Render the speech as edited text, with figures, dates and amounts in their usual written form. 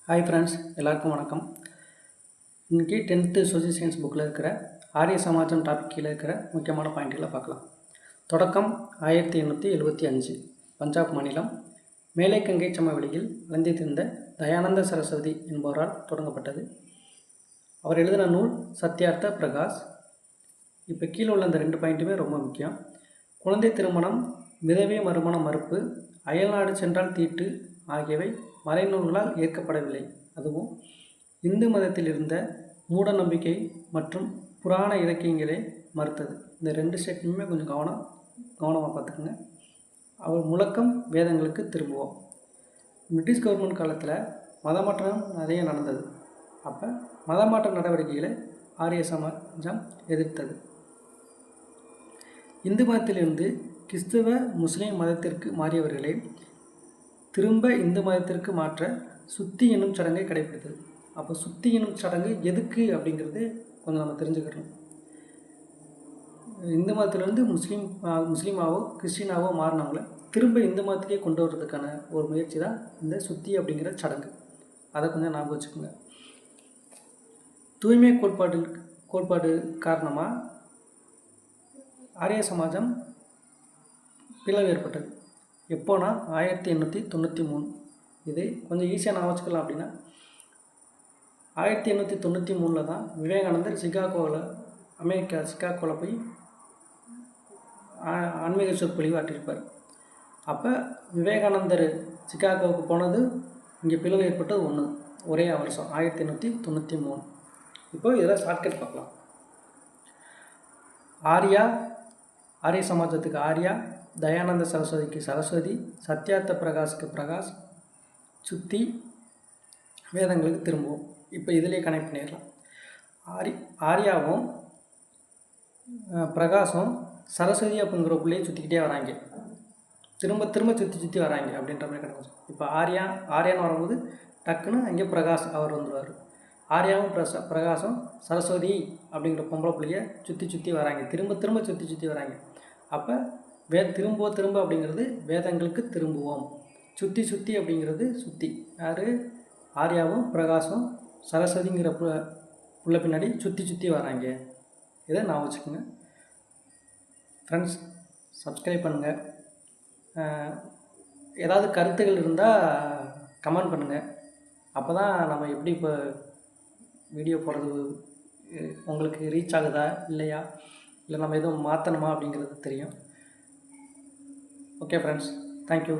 Hi friends, எல்லாருக்கும் வணக்கம். இன்றைக்கி 10th சோசியல் சயின்ஸ் புக்கில் இருக்கிற ஆரிய சமாஜம் டாபிக் கீழே இருக்கிற முக்கியமான பாயிண்ட்களை பார்க்கலாம். தொடக்கம் 1875 பஞ்சாப் மாநிலம் மேலைக்கங்கை சமவெளியில் வளர்ந்திருந்த தயானந்த சரஸ்வதி என்பவரால் தொடங்கப்பட்டது. அவர் எழுதின நூல் சத்யார்த்த பிரகாஷ். இப்போ கீழே உள்ள அந்த 2 பாயிண்ட்டுமே ரொம்ப முக்கியம். குழந்தை திருமணம், விதவை மறுமண மறுப்பு, அயல்நாடு சென்றால் தீட்டு ஆகியவை மறைநூல்களால் ஏற்கப்படவில்லை. அதுவும் இந்து மதத்தில் இருந்த மூட நம்பிக்கை மற்றும் புராண இலக்கியங்களை மறுத்தது. இந்த 2 ஸ்டேட்மெண்ட்டுமே கொஞ்சம் கவனமாக பார்த்துக்குங்க. அவர் முழக்கம் வேதங்களுக்கு திரும்புவோம். பிரிட்டிஷ் கவர்மெண்ட் காலத்தில் மதமாற்றம் நிறைய நடந்தது. அப்போ மதமாற்ற நடவடிக்கைகளை ஆரிய சமாஜம் எதிர்த்தது. இந்து மதத்திலிருந்து கிறிஸ்துவ முஸ்லீம் மதத்திற்கு மாறியவர்களை திரும்ப இந்து மதத்திற்கு மாற்ற சுத்தி என்னும் சடங்கை கடைபிடித்தது. அப்போ சுத்தி என்னும் சடங்கு எதுக்கு அப்படிங்கிறது கொஞ்சம் நம்ம தெரிஞ்சுக்கிறோம். இந்து மதத்திலேருந்து முஸ்லீமாவோ கிறிஸ்டினாவோ மாறினவங்கள திரும்ப இந்து மதத்துக்கே கொண்டு வர்றதுக்கான ஒரு முயற்சி தான் இந்த சுத்தி அப்படிங்கிற சடங்கு. அதை கொஞ்சம் ஞாபகம் வச்சுக்கோங்க. தூய்மை கோட்பாடு காரணமாக ஆரிய சமாஜம் பிளவு ஏற்பட்டது. எப்போனா 1893. இது கொஞ்சம் ஈஸியாக நான் வச்சுக்கலாம். அப்படின்னா 1893 தான் விவேகானந்தர் சிகாகோவில் போய் ஆன்மீக சொற்பொழிவு ஆற்றியிருப்பார். அப்போ விவேகானந்தர் சிகாகோவுக்கு போனது இங்கே பிளவு ஏற்பட்டது ஒரே வருஷம் 1893. இப்போ இதில் ஷார்ட்கட் பார்க்கலாம். ஆரிய சமாஜத்துக்கு ஆர்யா, தயானந்த சரஸ்வதிக்கு சரஸ்வதி, சத்யார்த்த பிரகாஷ்க்கு பிரகாஷ், சுத்தி வேதங்களுக்கு திரும்புவோம். இப்போ இதிலே கனெக்ட் பண்ணிடலாம். ஆர்யாவும் பிரகாஷும் சரஸ்வதி அப்படிங்கிறக்குள்ளேயே சுற்றிக்கிட்டே வராங்க. திரும்ப சுற்றி வராங்க அப்படின்ற மாதிரி கணக்கு. இப்போ ஆர்யான்னு வரும்போது டக்குன்னு அங்கே பிரகாஷ் அவர் வந்துடுவார். ஆர்யாவும் பிரகாஷும் சரஸ்வதி அப்படிங்கிற பொம்பளை பிள்ளைய சுற்றி வராங்க. திரும்ப சுற்றி வராங்க. அப்போ திரும்ப அப்படிங்கிறது வேதங்களுக்கு திரும்புவோம். சுற்றி அப்படிங்கிறது சுற்றி யார்? ஆர்யாவும் பிரகாஷும் சரஸ்வதிங்கிற புள்ள பின்னாடி சுற்றி வராங்க. இதை நான் வச்சுக்கோங்க. ஃப்ரெண்ட்ஸ், சப்ஸ்கிரைப் பண்ணுங்கள். ஏதாவது கருத்துகள் இருந்தால் கமெண்ட் பண்ணுங்கள். அப்போ தான் நம்ம எப்படி இப்போ வீடியோ போடுறது உங்களுக்கு ரீச் ஆகுதா இல்லையா, இல்லை நம்ம எதுவும் மாற்றணுமா அப்படிங்கிறது தெரியும். Okay friends, thank you.